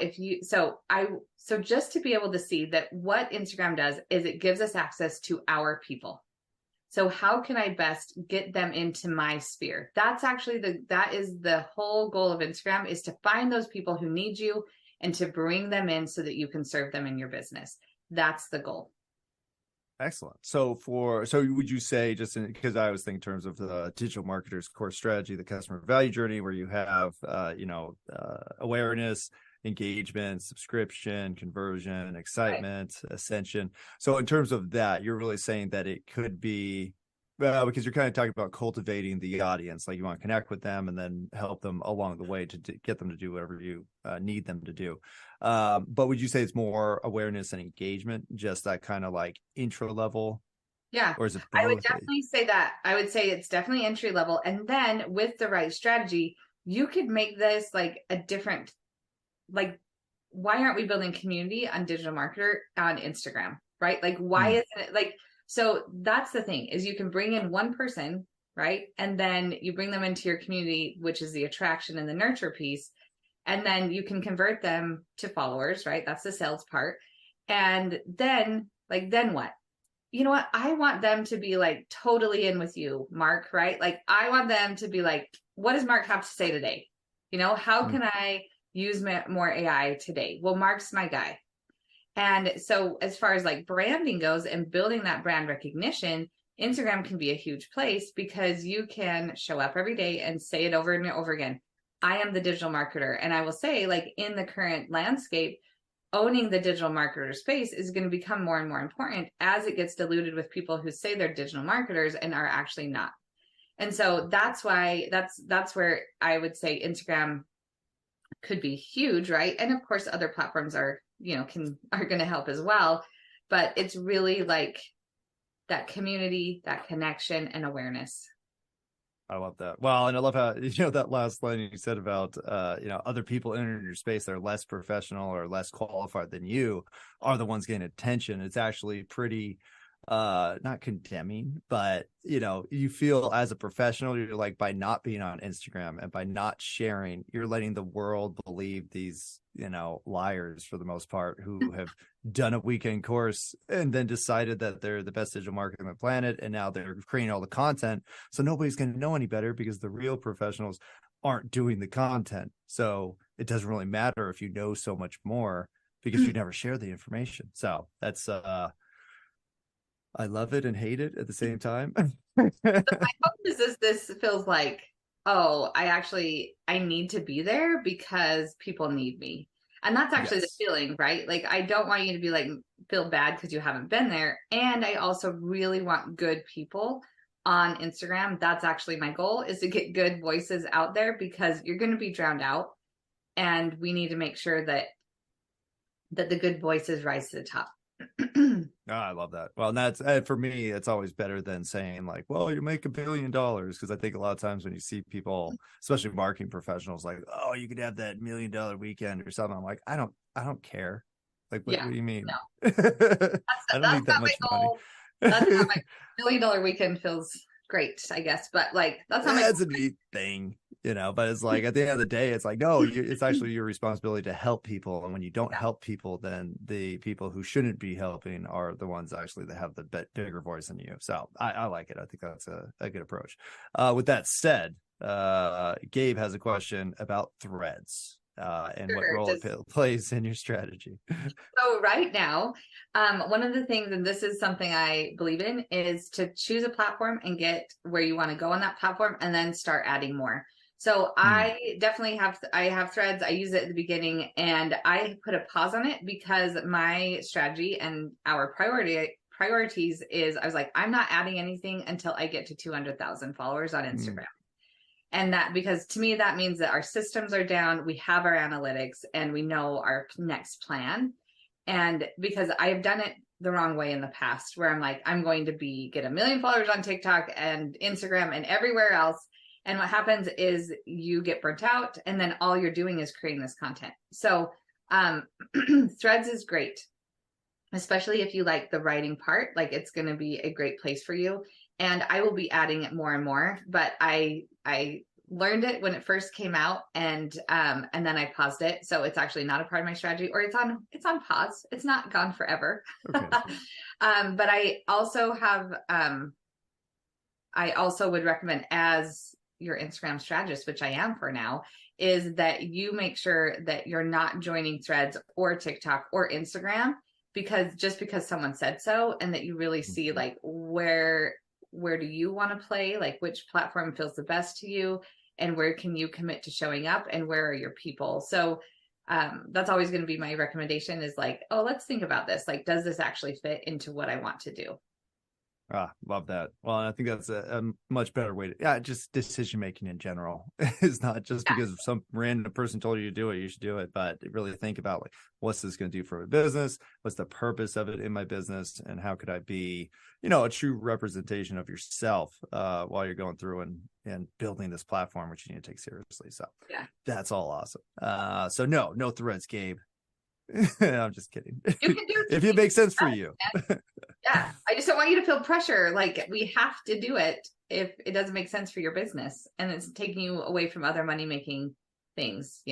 just to be able to see that what Instagram does is it gives us access to our people. So how can I best get them into my sphere? That's actually that is the whole goal of Instagram, is to find those people who need you and to bring them in so that you can serve them in your business. That's the goal. Excellent. So would you say, because I was thinking in terms of the digital marketer's core strategy, the customer value journey, where you have, awareness, engagement, subscription, conversion, excitement, ascension. So in terms of that, you're really saying that it could be, because you're kind of talking about cultivating the audience, like you want to connect with them and then help them along the way to get them to do whatever you need them to do. But would you say it's more awareness and engagement, just that kind of like intro level? Yeah. Or is it both? I would definitely say that. I would say it's definitely entry level. And then with the right strategy, you could make this like a different, like, why aren't we building community on Digital Marketer on Instagram, right? Like, why isn't it like, so that's the thing, is you can bring in one person, right? And then you bring them into your community, which is the attraction and the nurture piece. And then you can convert them to followers, right? That's the sales part. And then what? You know what? I want them to be like totally in with you, Mark, right? Like I want them to be like, what does Mark have to say today? You know, how can I use more AI today? Well, Mark's my guy. And so as far as like branding goes and building that brand recognition, Instagram can be a huge place, because you can show up every day and say it over and over again. I am the digital marketer. And I will say, like, in the current landscape, owning the digital marketer space is going to become more and more important as it gets diluted with people who say they're digital marketers and are actually not. And so that's why that's where I would say Instagram could be huge, right? And of course, other platforms are going to help as well. But it's really like that community, that connection, and awareness. I love that. Well, and I love how, that last line you said about, other people entering your space that are less professional or less qualified than you are the ones getting attention. It's actually pretty, not condemning, but, you feel as a professional, you're like, by not being on Instagram and by not sharing, you're letting the world believe these, liars for the most part, who have done a weekend course and then decided that they're the best digital marketer on the planet. And now they're creating all the content. So nobody's going to know any better, because the real professionals aren't doing the content. So it doesn't really matter if you know so much more, because you never share the information. So that's, I love it and hate it at the same time. So my hope is this feels like, oh, I need to be there because people need me. And that's actually the feeling, right? Like, I don't want you to be like, feel bad because you haven't been there. And I also really want good people on Instagram. That's actually my goal, is to get good voices out there, because you're going to be drowned out. And we need to make sure that the good voices rise to the top. Oh, I love that. Well, and that's, for me, it's always better than saying like, well, you make $1 billion. Because I think a lot of times when you see people, especially marketing professionals, like, oh, you could have that $1 million weekend or something, I'm like, I don't care. Like, what do you mean? No. I don't need that much money. That's how my $1 million weekend feels great, I guess. But like, that's not That's a neat thing, but it's like at the end of the day, it's like, no, it's actually your responsibility to help people. And when you don't help people, then the people who shouldn't be helping are the ones actually that have the bigger voice than you. So I like it. I think that's a good approach. With that said, Gabe has a question about threads. And what role it plays in your strategy. So right now, one of the things, and this is something I believe in, is to choose a platform and get where you want to go on that platform and then start adding more. So I definitely have threads. I use it at the beginning and I put a pause on it because my strategy and our priorities is, I was like, I'm not adding anything until I get to 200,000 followers on Instagram. And that, because to me, that means that our systems are down, we have our analytics, and we know our next plan. And because I've done it the wrong way in the past, where I'm like, I'm going to get 1 million followers on TikTok and Instagram and everywhere else. And what happens is you get burnt out, and then all you're doing is creating this content. So Threads is great, especially if you like the writing part. Like, it's going to be a great place for you. And I will be adding it more and more, but I learned it when it first came out, and then I paused it. So it's actually not a part of my strategy, or it's on pause. It's not gone forever. Okay. But I also have, I also would recommend, as your Instagram strategist, which I am for now, is that you make sure that you're not joining Threads or TikTok or Instagram because someone said so, and that you really see like where do you want to play, like which platform feels the best to you, and where can you commit to showing up, and where are your people. So that's always going to be my recommendation, is like, oh, let's think about this. Like, does this actually fit into what I want to do? Love that. Well, I think that's a much better way to, just decision making in general. It's not just because some random person told you to do it, you should do it, but really think about like, what's this going to do for a business? What's the purpose of it in my business? And how could I be, a true representation of yourself while you're going through and building this platform, which you need to take seriously. So that's all awesome. So no Threads, Gabe. I'm just kidding. You can do it if it makes sense for you. Yeah, I just don't want you to feel pressure. Like, we have to do it if it doesn't make sense for your business, and it's taking you away from other money making things.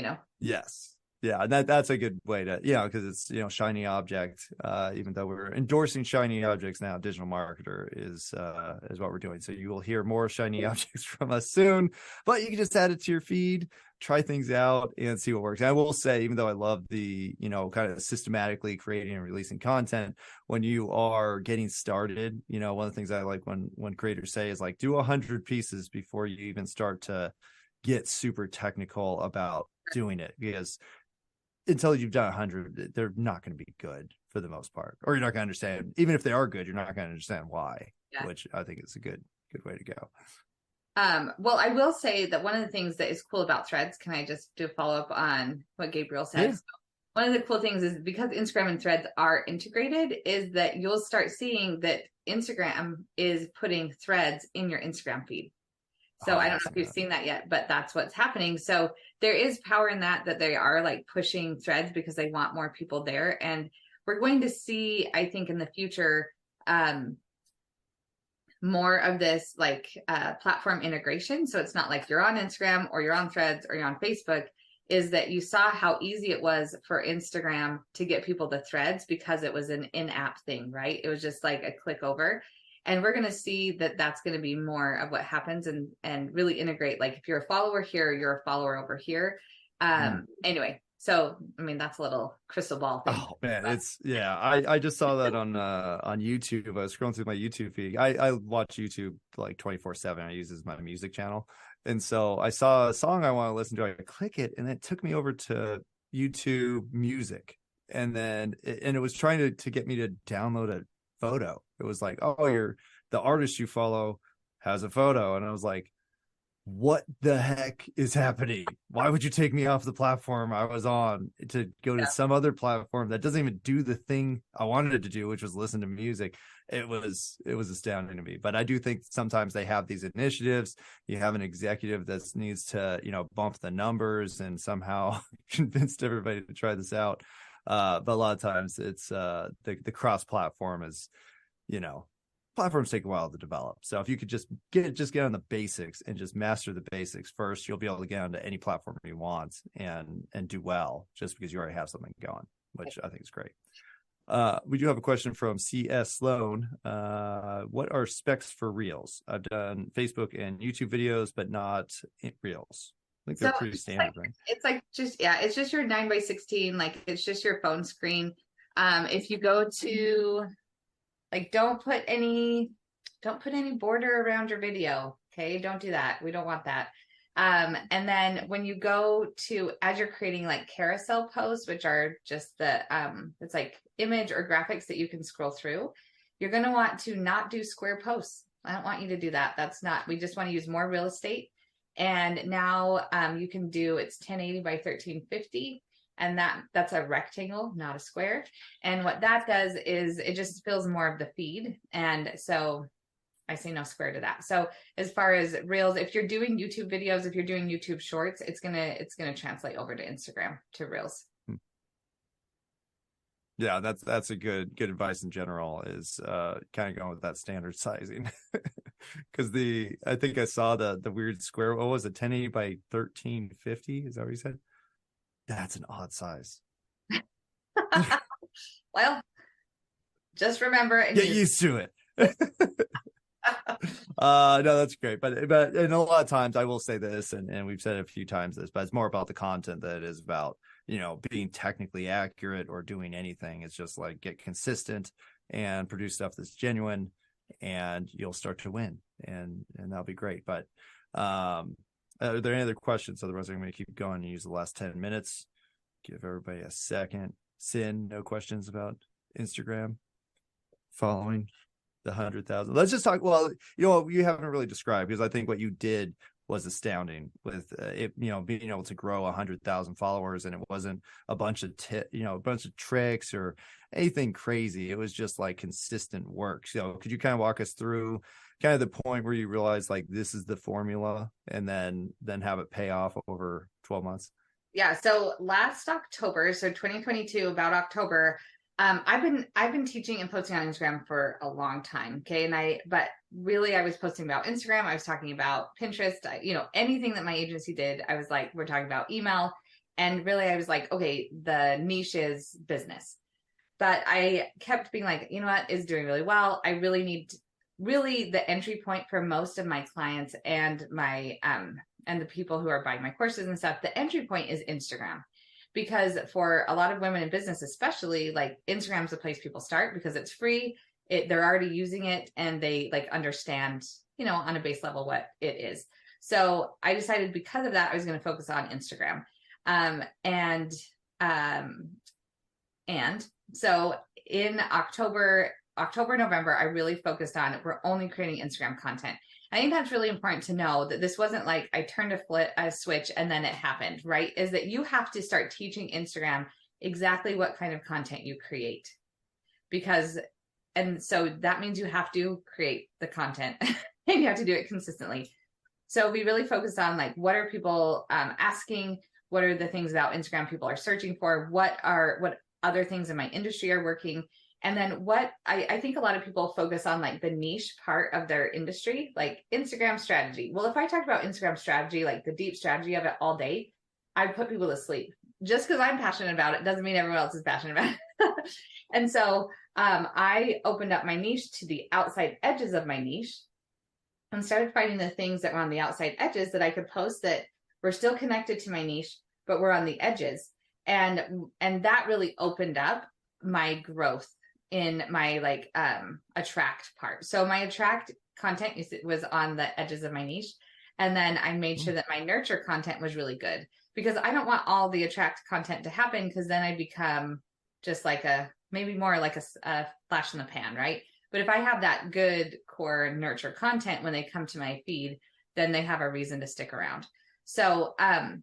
Yes. Yeah, that's a good way to, because it's, shiny object. Even though we're endorsing shiny objects now, Digital Marketer is what we're doing. So you will hear more shiny objects from us soon, but you can just add it to your feed, try things out, and see what works. And I will say, even though I love the, kind of systematically creating and releasing content, when you are getting started, one of the things I like when creators say is like, do 100 pieces before you even start to get super technical about doing it, because until you've done 100, they're not going to be good for the most part, or you're not going to understand. Even if they are good, you're not going to understand why, which I think is a good way to go. Well, I will say that one of the things that is cool about Threads, can I just do a follow up on what Gabriel said? Yeah. So one of the cool things is, because Instagram and Threads are integrated, is that you'll start seeing that Instagram is putting Threads in your Instagram feed. So I don't know if you've seen that yet, but that's what's happening. So there is power in that they are like pushing Threads because they want more people there. And we're going to see, I think, in the future, more of this like platform integration. So it's not like you're on Instagram or you're on Threads or you're on Facebook. Is that you saw how easy it was for Instagram to get people to Threads because it was an in-app thing, right? It was just like a click over. And we're going to see that that's going to be more of what happens, and really integrate. Like, if you're a follower here, you're a follower over here. Anyway, so, I mean, that's a little crystal ball thing. Oh man, I just saw that on YouTube. I was scrolling through my YouTube feed. I watch YouTube like 24/7. I use it as my music channel. And so I saw a song I want to listen to. I click it, and it took me over to YouTube Music. And then it was trying to get me to download a photo. It was like, oh, the artist you follow has a photo. And I was like, what the heck is happening? Why would you take me off the platform I was on to go to some other platform that doesn't even do the thing I wanted it to do, which was listen to music? It was astounding to me. But I do think sometimes they have these initiatives. You have an executive that needs to, bump the numbers and somehow convinced everybody to try this out. But a lot of times it's the cross platform is, platforms take a while to develop. So if you could just get on the basics and just master the basics first, you'll be able to get onto any platform you want and do well, just because you already have something going, which I think is great. We do have a question from CS Sloan. What are specs for Reels? I've done Facebook and YouTube videos, but not Reels. I think they're pretty standard, right? It's just your 9:16. Like, it's just your phone screen. If you go to, like, don't put any border around your video. Okay. Don't do that. We don't want that. And then when you go to, as you're creating like carousel posts, which are just the, it's like image or graphics that you can scroll through, you're going to want to not do square posts. I don't want you to do that. We just want to use more real estate. And now, you can do, it's 1080 by 1350. And that's a rectangle, not a square. And what that does is it just fills more of the feed. And so I say no square to that. So as far as Reels, if you're doing YouTube videos, if you're doing YouTube shorts, it's gonna translate over to Instagram to Reels. Yeah, that's a good advice in general, is kind of going with that standard sizing. Because I think I saw the weird square. What was it? 1080 by 1350? Is that what you said? That's an odd size. Well, just remember and get used to it. No, that's great. But and a lot of times I will say this, and we've said it a few times this, but it's more about the content than it is about, being technically accurate or doing anything. It's just like, get consistent and produce stuff that's genuine, and you'll start to win, and that'll be great. But are there any other questions? Otherwise, I'm going to keep going and use the last 10 minutes. Give everybody a second. Sin, no questions about Instagram following the 100,000. Let's just talk. Well, you haven't really described, because I think what you did was astounding with it, being able to grow 100,000 followers, and it wasn't a bunch of a bunch of tricks or anything crazy. It was just like consistent work. So could you kind of walk us through kind of the point where you realized, like, this is the formula, and then have it pay off over 12 months? Yeah. So last October, so 2022, about October, I've been teaching and posting on Instagram for a long time. Okay. But really I was posting about Instagram. I was talking about Pinterest, anything that my agency did. I was like, we're talking about email. And really I was like, okay, the niche is business. But I kept being like, you know what is doing really well. I really need the entry point for most of my clients and my, and the people who are buying my courses and stuff. The entry point is Instagram. Because for a lot of women in business, especially, like, Instagram's the place people start because it's free. They're already using it, and they like understand, on a base level what it is. So I decided, because of that, I was going to focus on Instagram. And so in October, November, I really focused on, we're only creating Instagram content. I think that's really important to know, that this wasn't like I turned a switch and then it happened, right? Is that you have to start teaching Instagram exactly what kind of content you create. And so that means you have to create the content and you have to do it consistently. So we really focused on, like, what are people asking? What are the things about Instagram people are searching for? What other things in my industry are working? And then what I think a lot of people focus on, like, the niche part of their industry, like Instagram strategy. Well, if I talked about Instagram strategy, like the deep strategy of it all day, I'd put people to sleep. Just because I'm passionate about it doesn't mean everyone else is passionate about it. And so I opened up my niche to the outside edges of my niche and started finding the things that were on the outside edges that I could post that were still connected to my niche, but were on the edges. And that really opened up my growth in my, like, attract part. So my attract content was on the edges of my niche. And then I made sure that my nurture content was really good, because I don't want all the attract content to happen, because then I become just like maybe more like a flash in the pan, right? But if I have that good core nurture content, when they come to my feed, then they have a reason to stick around. So I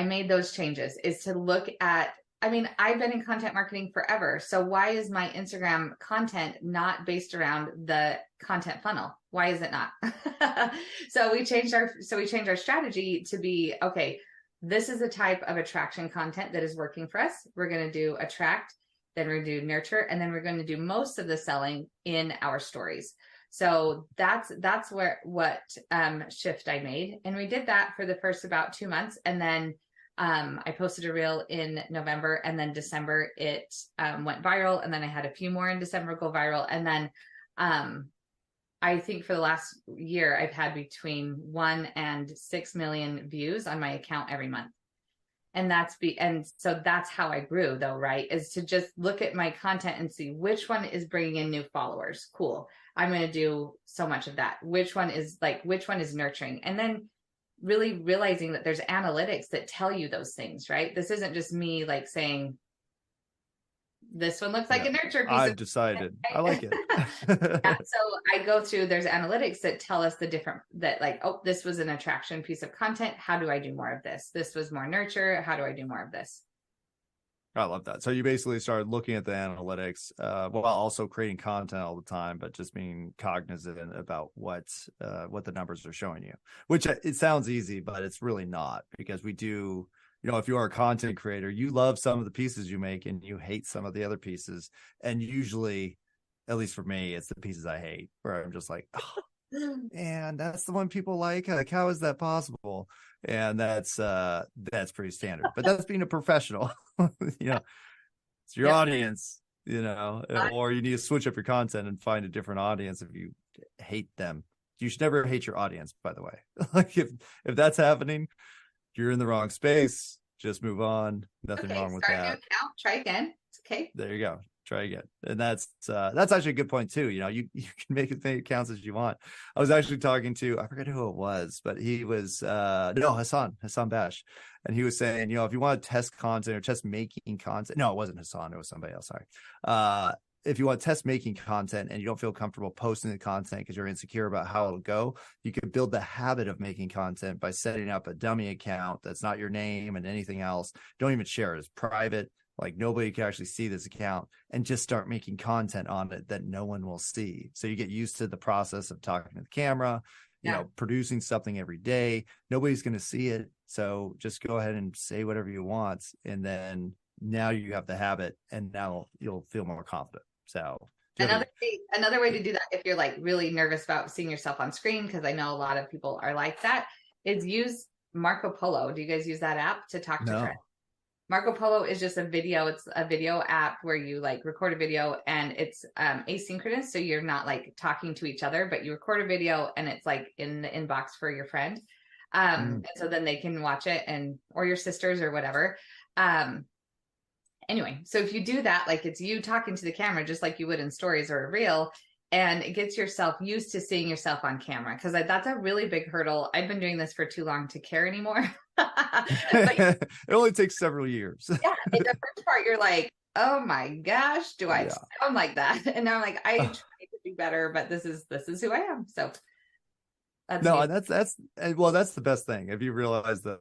made those changes, is to look at, I've been in content marketing forever. So why is my Instagram content not based around the content funnel? Why is it not? So we changed our strategy to be, okay, this is the type of attraction content that is working for us. We're going to do attract. then we're going to do nurture, and then we're going to do most of the selling in our stories. So that's what shift I made. And we did that for the first about 2 months. And then I posted a reel in November, and then December it went viral. And then I had a few more in December go viral. And then I think for the last year, I've had between 1 and 6 million views on my account every month. And so that's how I grew, though, right? Is to just look at my content and see which one is bringing in new followers. Cool. I'm going to do so much of that. Which one is nurturing? And then really realizing that there's analytics that tell you those things, right? This isn't just me like saying, this one looks like a nurture piece. I've decided. I like it. So I go through, there's analytics that tell us this was an attraction piece of content. How do I do more of this? This was more nurture. How do I do more of this? I love that. So you basically started looking at the analytics while also creating content all the time, but just being cognizant about what the numbers are showing you, which it sounds easy, but it's really not, because we do, if you are a content creator, you love some of the pieces you make and you hate some of the other pieces. And usually, at least for me, it's the pieces I hate, where I'm just like, oh, and that's the one people like. Like, how is that possible? And that's pretty standard. But that's being a professional. It's your audience, or you need to switch up your content and find a different audience if you hate them. You should never hate your audience, by the way. Like if that's happening, you're in the wrong space. Just move on. Nothing wrong with that. Start a new account. Try again. It's okay. There you go. Try again. And that's actually a good point too. You can make as many accounts as you want. I was actually talking to, I forget who it was, but he was Hassan Bash. And he was saying, if you want to test content or test making content, no, it wasn't Hassan, it was somebody else. Sorry. If you want to test making content and you don't feel comfortable posting the content because you're insecure about how it'll go, you can build the habit of making content by setting up a dummy account that's not your name and anything else. Don't even share it. It's private. Like nobody can actually see this account, and just start making content on it that no one will see. So you get used to the process of talking to the camera, producing something every day. Nobody's going to see it. So just go ahead and say whatever you want. And then now you have the habit, and now you'll feel more confident. So another way to do that, if you're like really nervous about seeing yourself on screen, because I know a lot of people are like that, is use Marco Polo. Do you guys use that app to talk to friends? Marco Polo is just a video. It's a video app where you like record a video, and it's asynchronous. So you're not like talking to each other, but you record a video and it's like in the inbox for your friend. And so then they can watch it, or your sisters or whatever. Anyway, so if you do that, like it's you talking to the camera, just like you would in stories or a reel, and it gets yourself used to seeing yourself on camera. Cause that's a really big hurdle. I've been doing this for too long to care anymore. It only takes several years. Yeah. In the first part, you're like, oh my gosh, do I sound like that? And now I'm like, I try to do better, but this is who I am. So that's the best thing. If you realize that,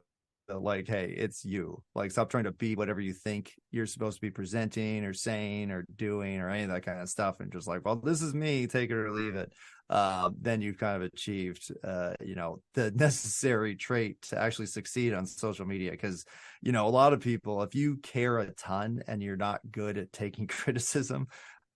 like, hey, it's you. Like, stop trying to be whatever you think you're supposed to be presenting or saying or doing or any of that kind of stuff, and just like, well, this is me, take it or leave it. Then you've kind of achieved the necessary trait to actually succeed on social media. Because a lot of people, if you care a ton and you're not good at taking criticism,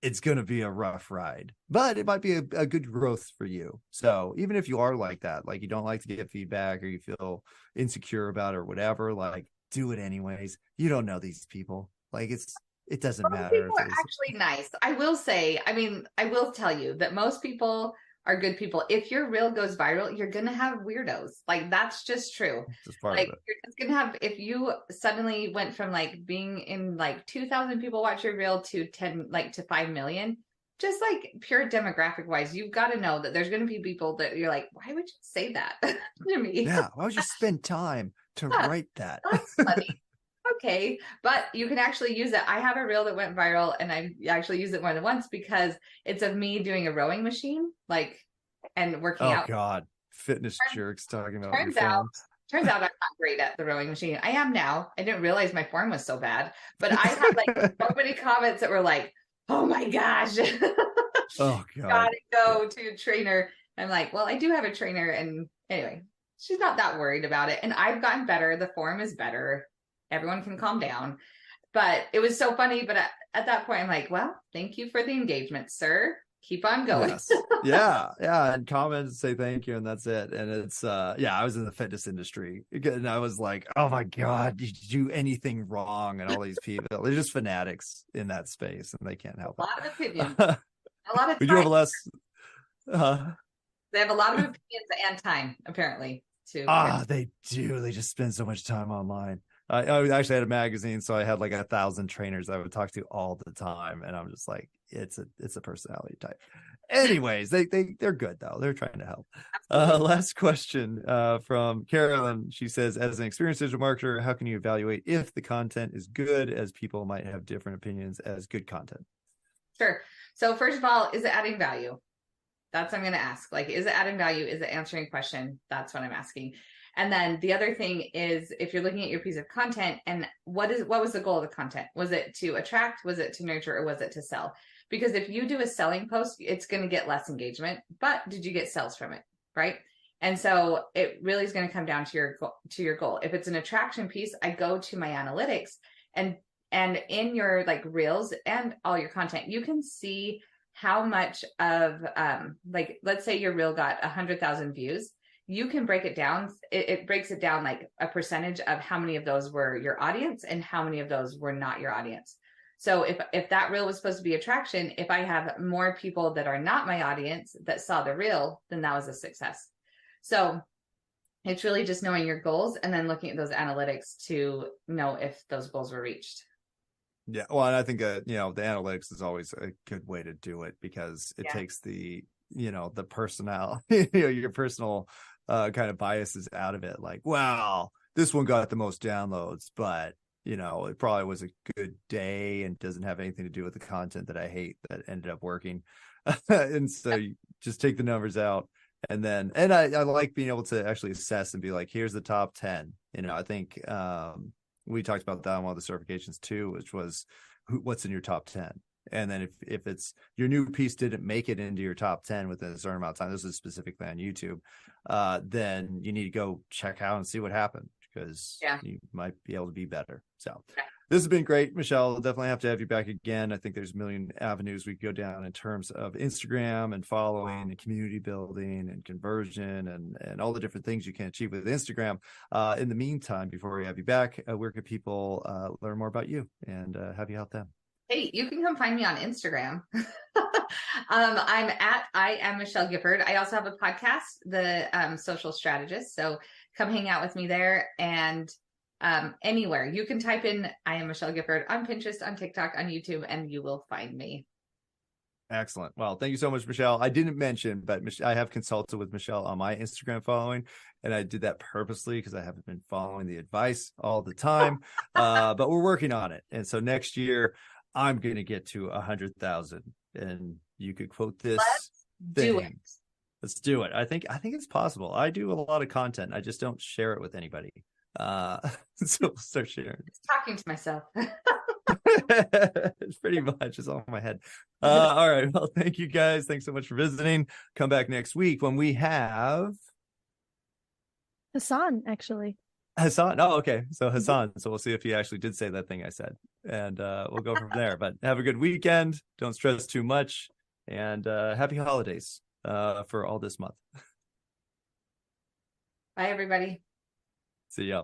it's going to be a rough ride, but it might be a good growth for you. So even if you are like that, like you don't like to get feedback or you feel insecure about it or whatever, like do it anyways. You don't know these people. Like it doesn't matter. People are actually nice. I will say, I will tell you that most people are good people. If your reel goes viral, you're going to have weirdos. Like that's just true. Like you're just going to have, if you suddenly went from like being in like 2,000 people watch your reel to 5 million, just like pure demographic wise, you've got to know that there's going to be people that you're like, why would you say that to me? Yeah. Why would you spend time to write that? That's funny. Okay, but you can actually use it. I have a reel that went viral, and I actually used it more than once because it's of me doing a rowing machine, and working out. Oh God, fitness jerks talking about. Turns out I'm not great at the rowing machine. I am now. I didn't realize my form was so bad, but I had like so many comments that were like, "Oh my gosh, oh God, gotta go to a trainer." I'm like, well, I do have a trainer, and anyway, she's not that worried about it, and I've gotten better. The form is better. Everyone can calm down. But it was so funny. But at that point, I'm like, well, thank you for the engagement, sir. Keep on going. Yes. Yeah. And comment and say thank you. And that's it. And it's, I was in the fitness industry and I was like, oh my God, did you do anything wrong? And all these people, they're just fanatics in that space and they can't help it. A lot of opinions. A lot of we do have less. They have a lot of opinions and time, apparently, too. They do. They just spend so much time online. I actually had a magazine, so I had like 1,000 trainers I would talk to all the time, and I'm just like, it's a personality type. Anyways, they're good though. They're trying to help. Last question from Carolyn. She says, as an experienced digital marketer, how can you evaluate if the content is good, as people might have different opinions as good content? Sure. So first of all, is it adding value? That's what I'm going to ask. Like, is it adding value? Is it answering a question? That's what I'm asking. And then the other thing is, if you're looking at your piece of content, and what was the goal of the content? Was it to attract? Was it to nurture? Or was it to sell? Because if you do a selling post, it's going to get less engagement, but did you get sales from it? Right. And so it really is going to come down to your goal. If it's an attraction piece, I go to my analytics, and in your like reels and all your content, you can see how much of like, let's say your reel got 100,000 views. You can break it down. It breaks it down like a percentage of how many of those were your audience and how many of those were not your audience. So if that reel was supposed to be attraction, if I have more people that are not my audience that saw the reel, then that was a success. So it's really just knowing your goals and then looking at those analytics to know if those goals were reached. Yeah. Well, and I think, the analytics is always a good way to do it, because it takes the personal, your personal kind of biases out of it. Like, wow, this one got the most downloads, but it probably was a good day and doesn't have anything to do with the content that I hate that ended up working. And so you just take the numbers out. And then, I like being able to actually assess and be like, here's the top 10. I think we talked about that on one of the certifications too, which was what's in your top 10. And then if it's your new piece didn't make it into your top 10 within a certain amount of time, this is specifically on YouTube, then you need to go check out and see what happened, because you might be able to be better. So this has been great, Michelle. Definitely have to have you back again. I think there's a million avenues we could go down in terms of Instagram and following and community building and conversion and all the different things you can achieve with Instagram. In the meantime, before we have you back, where can people learn more about you and have you help them? Hey, you can come find me on Instagram. I am Michelle Gifford. I also have a podcast, The Social Strategist. So come hang out with me there, and anywhere. You can type in I am Michelle Gifford on Pinterest, on TikTok, on YouTube, and you will find me. Excellent. Well, thank you so much, Michelle. I didn't mention, but I have consulted with Michelle on my Instagram following, and I did that purposely because I haven't been following the advice all the time, but we're working on it. And so next year, I'm going to get to 100,000, and you could quote this thing. Let's do it. I think it's possible. I do a lot of content. I just don't share it with anybody. So we'll start sharing. Talking to myself. It's pretty much, it's all in my head. All right. Well, thank you guys. Thanks so much for visiting. Come back next week when we have Hassan, actually. Hassan. Oh, okay. So Hassan. So we'll see if he actually did say that thing I said, and we'll go from there. But have a good weekend. Don't stress too much, and happy holidays for all this month. Bye, everybody. See ya.